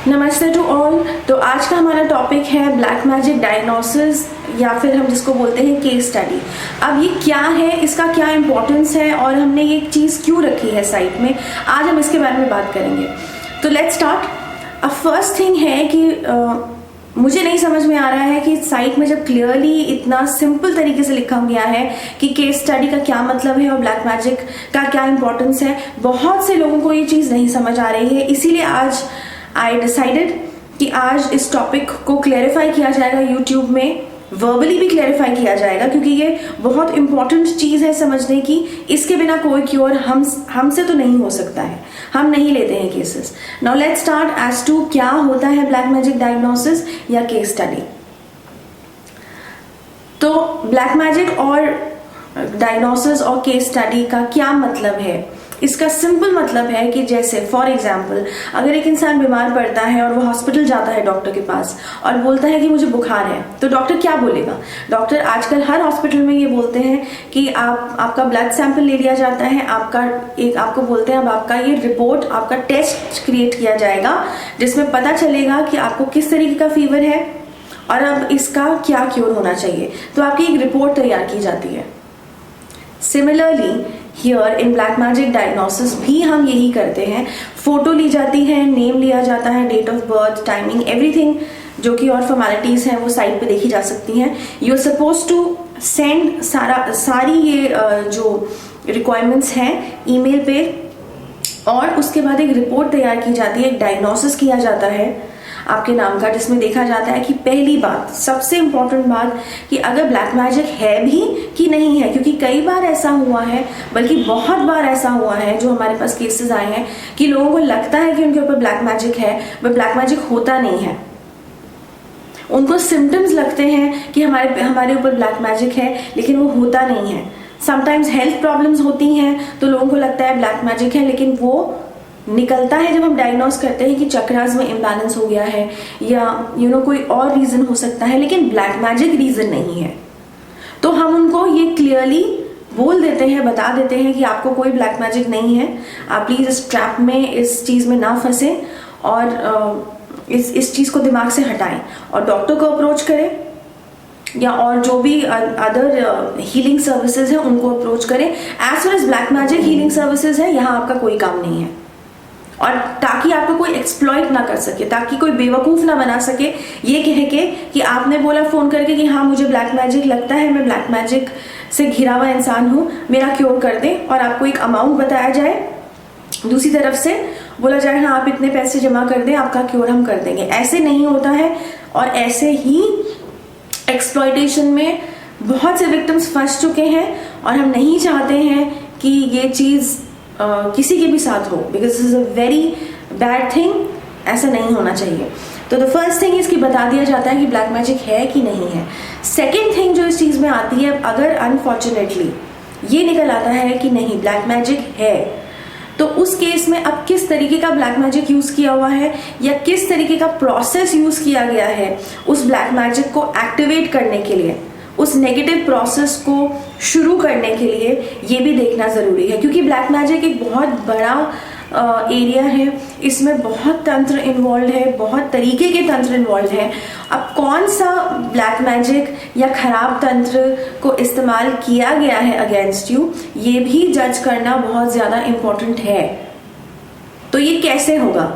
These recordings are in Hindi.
नमस्ते टू ऑल। तो आज का हमारा टॉपिक है ब्लैक मैजिक डायग्नोसिस या फिर हम जिसको बोलते हैं केस स्टडी। अब ये क्या है, इसका क्या इम्पोर्टेंस है और हमने ये चीज़ क्यों रखी है साइट में, आज हम इसके बारे में बात करेंगे। तो लेट्स स्टार्ट। अब फर्स्ट थिंग है कि मुझे नहीं समझ में आ रहा है कि साइट में जब क्लियरली इतना सिंपल तरीके से लिखा गया है कि केस स्टडी का क्या मतलब है और ब्लैक मैजिक का क्या इंपॉर्टेंस है, बहुत से लोगों को ये चीज़ नहीं समझ आ रही है। इसीलिए आज आई डिसाइडेड कि आज इस टॉपिक को क्लैरिफाई किया जाएगा, यूट्यूब में वर्बली भी क्लैरिफाई किया जाएगा, क्योंकि ये बहुत इंपॉर्टेंट चीज़ है समझने की। इसके बिना कोई क्योर हमसे तो नहीं हो सकता है, हम नहीं लेते हैं cases. Now let's start as to क्या होता है ब्लैक मैजिक डायग्नोसिस या केस स्टडी। तो ब्लैक मैजिक और डायग्नोसिस और केस स्टडी का क्या मतलब है? इसका सिंपल मतलब है कि जैसे फॉर एग्जाम्पल अगर एक इंसान बीमार पड़ता है और वो हॉस्पिटल जाता है डॉक्टर के पास और बोलता है कि मुझे बुखार है, तो डॉक्टर क्या बोलेगा? डॉक्टर आजकल हर हॉस्पिटल में ये बोलते हैं कि आपका ब्लड सैंपल ले लिया जाता है, आपको बोलते हैं अब आपका ये रिपोर्ट, आपका टेस्ट क्रिएट किया जाएगा जिसमें पता चलेगा कि आपको किस तरीके का फीवर है और अब इसका क्या क्योर होना चाहिए। तो आपकी एक रिपोर्ट तैयार की जाती है। Similarly here in black magic diagnosis भी हम यही करते हैं। फोटो ली जाती है, नेम लिया जाता है, date of birth, timing, everything, जो कि और फॉर्मेलिटीज हैं वो साइट पे देखी जा सकती हैं। You are suppose to send सारी ये जो रिक्वायरमेंट्स हैं ईमेल पे, और उसके बाद एक रिपोर्ट तैयार की जाती है, एक डायग्नोसिस किया जाता है आपके नाम का, जिसमें देखा जाता है कि पहली बात, सबसे इंपॉर्टेंट बात, कि अगर ब्लैक मैजिक है भी कि नहीं है। क्योंकि कई बार ऐसा हुआ है, बल्कि बहुत बार ऐसा हुआ है जो हमारे पास केसेस आए हैं कि लोगों को लगता है कि उनके ऊपर ब्लैक मैजिक है, बट ब्लैक मैजिक होता नहीं है। उनको सिम्टम्स लगते हैं कि हमारे ऊपर ब्लैक मैजिक है, लेकिन वो होता नहीं है। समटाइम्स हेल्थ प्रॉब्लम्स होती हैं तो लोगों को लगता है ब्लैक मैजिक है, लेकिन वो निकलता है जब हम डायग्नोस करते हैं कि चक्रास में इम्बैलेंस हो गया है या कोई और रीजन हो सकता है, लेकिन ब्लैक मैजिक रीजन नहीं है। तो हम उनको ये क्लियरली बोल देते हैं, बता देते हैं कि आपको कोई ब्लैक मैजिक नहीं है, आप प्लीज इस ट्रैप में, इस चीज में ना फंसे और इस चीज को दिमाग से हटाएं और डॉक्टर को अप्रोच करें या और जो भी अदर हीलिंग सर्विसेज है उनको अप्रोच करें। As far as black magic healing services है, यहाँ आपका कोई काम नहीं है। और ताकि आपको कोई एक्सप्लॉइट ना कर सके, ताकि कोई बेवकूफ ना बना सके ये कह के कि आपने बोला फोन करके कि हाँ मुझे ब्लैक मैजिक लगता है, मैं ब्लैक मैजिक से घिरा हुआ इंसान हूँ, मेरा क्योर कर दे, और आपको एक अमाउंट बताया जाए, दूसरी तरफ से बोला जाए हाँ आप इतने पैसे जमा कर दें, आपका क्योर हम कर देंगे। ऐसे नहीं होता है, और ऐसे ही एक्सप्लॉइटेशन में बहुत से विक्टिम्स फंस चुके हैं और हम नहीं चाहते हैं कि ये चीज़ किसी के भी साथ हो, because this is a very bad thing. ऐसा नहीं होना चाहिए। तो द फर्स्ट थिंग इसकी बता दिया जाता है कि ब्लैक मैजिक है कि नहीं है। सेकेंड थिंग जो इस चीज में आती है, अगर अनफॉर्चुनेटली ये निकल आता है कि नहीं ब्लैक मैजिक है, तो उस केस में अब किस तरीके का ब्लैक मैजिक यूज किया हुआ है या किस तरीके का प्रोसेस यूज किया गया है उस ब्लैक मैजिक को एक्टिवेट करने के लिए, उस नेगेटिव प्रोसेस को शुरू करने के लिए, ये भी देखना जरूरी है। क्योंकि ब्लैक मैजिक एक बहुत बड़ा एरिया है, इसमें बहुत तंत्र इन्वॉल्व है, बहुत तरीके के तंत्र इन्वॉल्व है। अब कौन सा ब्लैक मैजिक या खराब तंत्र को इस्तेमाल किया गया है अगेंस्ट यू, ये भी जज करना बहुत ज्यादा इम्पोर्टेंट है। तो ये कैसे होगा?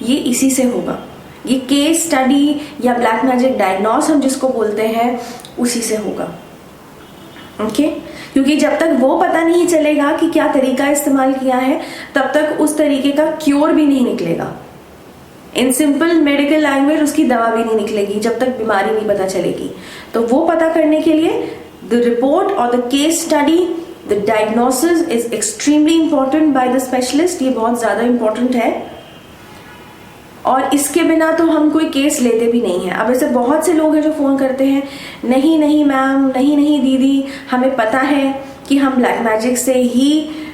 ये इसी से होगा, ये केस स्टडी या ब्लैक मैजिक डायग्नोस हम जिसको बोलते हैं उसी से होगा। ओके क्योंकि जब तक वो पता नहीं चलेगा कि क्या तरीका इस्तेमाल किया है, तब तक उस तरीके का क्योर भी नहीं निकलेगा। इन सिंपल मेडिकल लैंग्वेज उसकी दवा भी नहीं निकलेगी जब तक बीमारी नहीं पता चलेगी। तो वो पता करने के लिए द रिपोर्ट और the case study, the diagnosis is extremely important by the specialist. ये बहुत ज्यादा इंपॉर्टेंट है और इसके बिना तो हम कोई केस लेते भी नहीं है। अब ऐसे बहुत से लोग हैं जो फोन करते हैं, नहीं नहीं मैम, नहीं नहीं दीदी, हमें पता है कि हम ब्लैक मैजिक से ही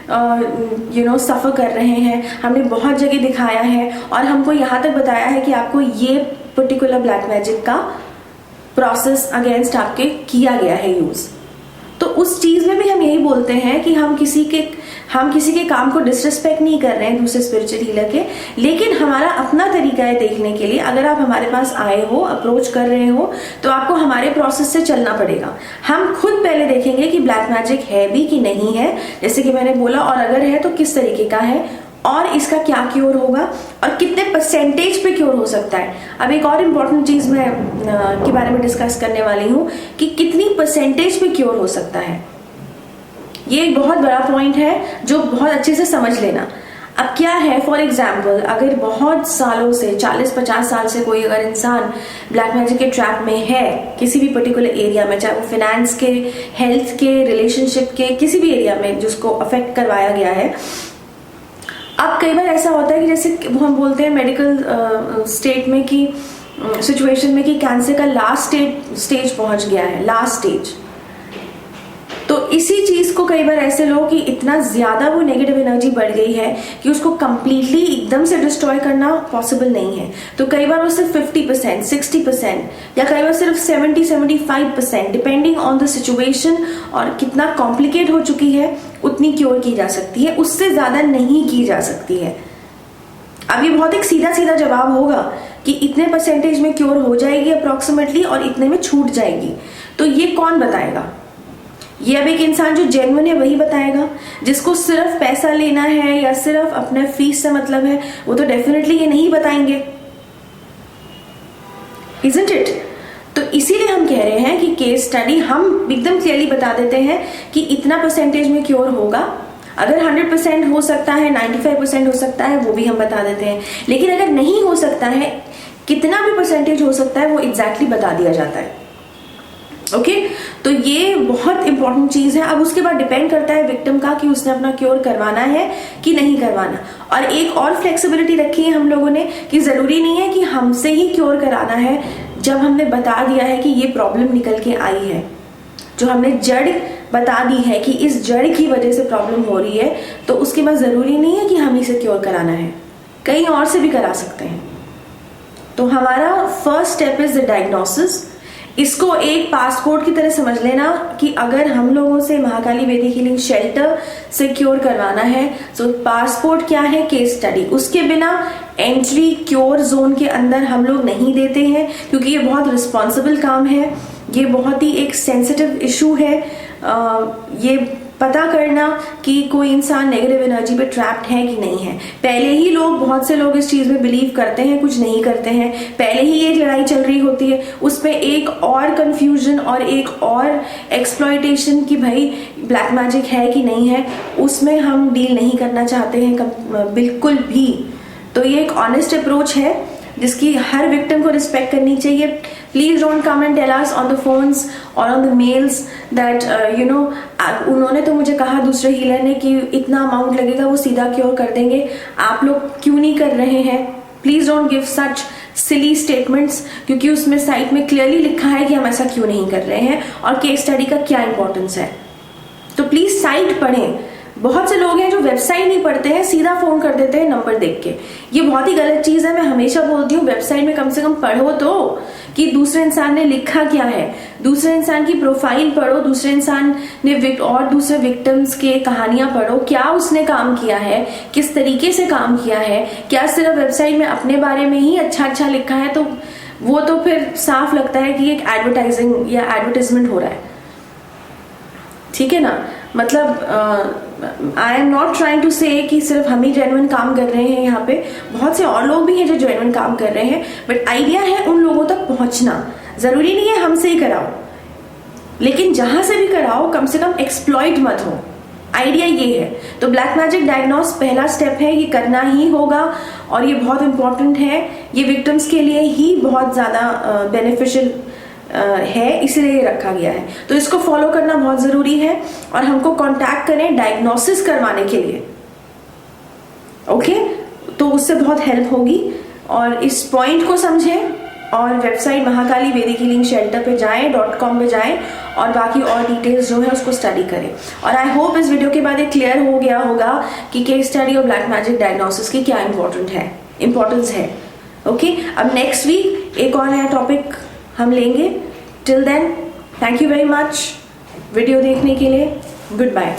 सफ़र कर रहे हैं, हमने बहुत जगह दिखाया है और हमको यहाँ तक बताया है कि आपको ये पर्टिकुलर ब्लैक मैजिक का प्रोसेस अगेंस्ट आपके किया गया है यूज। तो उस चीज में भी हम यही बोलते हैं कि हम किसी के काम को डिसरिस्पेक्ट नहीं कर रहे हैं दूसरे स्पिरिचुअल हीलर के, लेकिन हमारा अपना तरीका है देखने के लिए। अगर आप हमारे पास आए हो, अप्रोच कर रहे हो, तो आपको हमारे प्रोसेस से चलना पड़ेगा। हम खुद पहले देखेंगे कि ब्लैक मैजिक है भी कि नहीं है, जैसे कि मैंने बोला, और अगर है तो किस तरीके का है, और इसका क्या क्योर होगा, और कितने परसेंटेज पे क्योर हो सकता है। अब एक और इम्पॉर्टेंट चीज मैं के बारे में डिस्कस करने वाली हूँ कि कितनी परसेंटेज पे क्योर हो सकता है। ये एक बहुत बड़ा पॉइंट है जो बहुत अच्छे से समझ लेना। अब क्या है, फॉर एग्जाम्पल, अगर बहुत सालों से 40-50 साल से कोई अगर इंसान ब्लैक मैजिक के ट्रैप में है किसी भी पर्टिकुलर एरिया में, चाहे वो फाइनेंस के, हेल्थ के, रिलेशनशिप के, किसी भी एरिया में जिसको अफेक्ट करवाया गया है। अब कई बार ऐसा होता है कि जैसे हम बोलते हैं मेडिकल स्टेट में कि सिचुएशन में कि कैंसर का लास्ट स्टेज पहुंच गया है, लास्ट स्टेज। तो इसी चीज को कई बार ऐसे लोग कि इतना ज्यादा वो नेगेटिव एनर्जी बढ़ गई है कि उसको कंप्लीटली एकदम से डिस्ट्रॉय करना पॉसिबल नहीं है। तो कई बार वो सिर्फ 50%, 60% या कई बार सिर्फ 70-75%, डिपेंडिंग ऑन द सिचुएशन और कितना कॉम्प्लिकेट हो चुकी है, उतनी क्योर की जा सकती है, उससे ज्यादा नहीं की जा सकती है। अब ये बहुत एक सीधा सीधा जवाब होगा कि इतने परसेंटेज में क्योर हो जाएगी अप्रोक्सीमेटली और इतने में छूट जाएगी। तो ये कौन बताएगा? ये अब एक इंसान जो जेन्युइन है वही बताएगा। जिसको सिर्फ पैसा लेना है या सिर्फ अपने फीस से मतलब है, वो तो डेफिनेटली ये नहीं बताएंगे, isn't it? तो इसीलिए हम कह रहे हैं कि केस स्टडी हम एकदम क्लियरली बता देते हैं कि इतना परसेंटेज में क्योर होगा। अगर 100% हो सकता है, 95% हो सकता है, वो भी हम बता देते हैं। लेकिन अगर नहीं हो सकता है, कितना भी परसेंटेज हो सकता है, वो एग्जैक्टली बता दिया जाता है। ओके तो ये बहुत इंपॉर्टेंट चीज है। अब उसके बाद डिपेंड करता है विक्टिम का कि उसने अपना क्योर करवाना है कि नहीं करवाना। और एक और फ्लेक्सिबिलिटी रखी है हम लोगों ने कि जरूरी नहीं है कि हमसे ही क्योर कराना है। जब हमने बता दिया है कि ये प्रॉब्लम निकल के आई है, जो हमने जड़ बता दी है कि इस जड़ की वजह से प्रॉब्लम हो रही है, तो उसके बाद जरूरी नहीं है कि हम इसे क्योर कराना है, कहीं और से भी करा सकते हैं। तो हमारा first step is the diagnosis. इसको एक पासपोर्ट की तरह समझ लेना कि अगर हम लोगों से महाकाली वैदिक हीलिंग शेल्टर से क्योर करवाना है, तो पासपोर्ट क्या है? Case study. उसके बिना एंट्री क्योर जोन के अंदर हम लोग नहीं देते हैं, क्योंकि ये बहुत रिस्पॉन्सिबल काम है, ये बहुत ही एक सेंसिटिव इशू है। ये पता करना कि कोई इंसान नेगेटिव एनर्जी पे ट्रैप्ड है कि नहीं है। पहले ही बहुत से लोग इस चीज में बिलीव करते हैं, कुछ नहीं करते हैं। पहले ही एक लड़ाई चल रही होती है, उस पर एक और कंफ्यूजन और एक और एक्सप्लॉयटेशन कि भाई ब्लैक मैजिक है कि नहीं है, उसमें हम डील नहीं करना चाहते हैं बिल्कुल भी। तो ये एक ऑनेस्ट अप्रोच है जिसकी हर विक्टिम को रिस्पेक्ट करनी चाहिए। Please don't come and tell us on the phones और ऑन द मेल्स दैट उन्होंने तो मुझे कहा, दूसरे हीलर ने, कि इतना अमाउंट लगेगा, वो सीधा क्योर कर देंगे, आप लोग क्यों नहीं कर रहे हैं। Please don't give such silly statements, क्योंकि उसमें साइट में क्लियरली लिखा है कि हम ऐसा क्यों नहीं कर रहे हैं और केस स्टडी का क्या इंपॉर्टेंस है। तो प्लीज साइट पढ़ें। बहुत से लोग हैं जो वेबसाइट नहीं पढ़ते हैं, सीधा फोन कर देते हैं नंबर देख के। ये बहुत ही गलत चीज है। मैं हमेशा बोलती हूँ वेबसाइट में कम से कम पढ़ो तो कि दूसरे इंसान ने लिखा क्या है, दूसरे इंसान की प्रोफाइल पढ़ो, दूसरे इंसान ने और दूसरे विक्टिम्स के कहानियां पढ़ो, क्या उसने काम किया है, किस तरीके से काम किया है। क्या सिर्फ वेबसाइट में अपने बारे में ही अच्छा लिखा है, तो वो तो फिर साफ लगता है कि एक एडवर्टाइजिंग या एडवर्टाइजमेंट हो रहा है, ठीक है ना। मतलब I am not trying to say कि सिर्फ हम ही जेन्युइन काम कर रहे हैं, यहाँ पे बहुत से और लोग भी हैं जो जेन्युइन काम कर रहे हैं, बट आइडिया है उन लोगों तक पहुंचना। जरूरी नहीं है हमसे ही कराओ, लेकिन जहां से भी कराओ कम से कम एक्सप्लॉइट मत हो। आइडिया ये है। तो ब्लैक मैजिक डायग्नोस पहला स्टेप है, ये करना ही होगा और ये बहुत इंपॉर्टेंट है। ये विक्टिम्स के लिए ही बहुत ज्यादा बेनिफिशियल है, इसीलिए ये रखा गया है। तो इसको फॉलो करना बहुत जरूरी है और हमको कांटेक्ट करें डायग्नोसिस करवाने के लिए, ओके। तो उससे बहुत हेल्प होगी। और इस पॉइंट को समझें और वेबसाइट महाकाली वैदिक हीलिंग शेल्टर पे जाएं, .com पे जाएं और बाकी और डिटेल्स जो है उसको स्टडी करें। और आई होप इस वीडियो के बाद ये क्लियर हो गया होगा कि केस स्टडी और ब्लैक मैजिक डायग्नोसिस की क्या इंपॉर्टेंस है, ओके। अब नेक्स्ट वीक एक और नया टॉपिक हम लेंगे। Till then, thank you very much. Video देखने के लिए गुड बाय।